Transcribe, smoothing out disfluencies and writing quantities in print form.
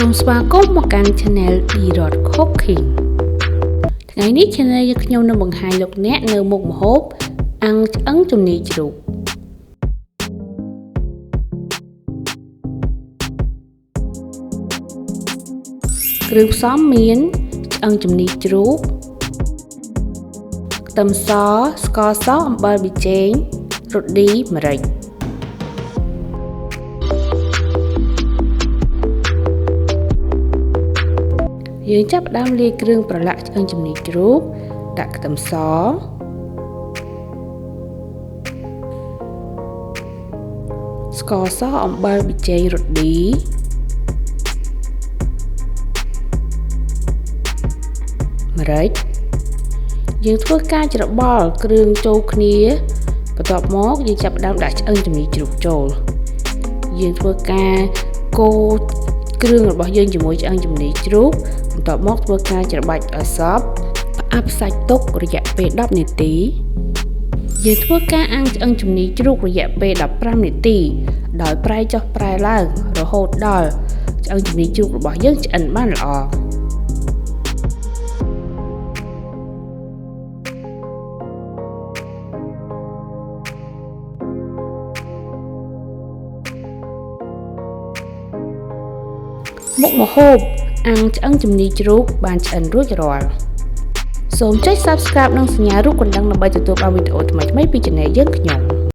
សូមស្វាគមន៍មកកាន់ Channel D-Rod Cooking ថ្ងៃនេះ Channel យើងខ្ញុំនឹងបង្ហាញលោកអ្នកនៅមុខម្ហូបអាំងឆ្អឹងជំនីជ្រូកគ្រឿងផ្សំមានឆ្អឹងជំនីជ្រូកខ្ទឹមសស្ករសអំបិលប៊ីចេងរ៉ូឌីម្រេចយើងចាប់ផ្ដើមលាយគ្រឿងប្រឡាក់ឆ្អឹងជំនីជ្រូកដាក់ខ្ទឹមសស្ករសអំបិលប៊ីចេងរ៉ូឌីម្រេចយើងធ្វើការច្របល់គ្រឿងចូលគ្នាបន្ទាប់មកយើងចាប់ផ្ដើមដាក់ឆ្អឹងជំនីជ្រូកចូលយើងធ្វើការកូរគ្រឿងរបស់យើងជាមួយឆ្អឹងជំនីជ្រូកបន្ទាប់មកធ្វើការច្របាច់ឲ្យសព្វផ្អាប់សាច់ទុករយៈពេល10នាទីយើងធ្វើការអាំងឆ្អឹងជំនីជ្រូករយៈពេល15នាទីដោយប្រែចុះប្រែឡើងរហូតដល់ឆ្អឹងជំនីជ្រូករបស់យើងឆ្អិនបានល្អមុខម្ហូបអាំងឆ្អឹងជំនីជ្រូកបានឆ្អិនរួចរាល់សូមចុច Subscribe និងសញ្ញារូបកណ្ដឹងដើម្បីទទួលបានវីដេអូថ្មីៗពី Channel យើងខ្ញុំ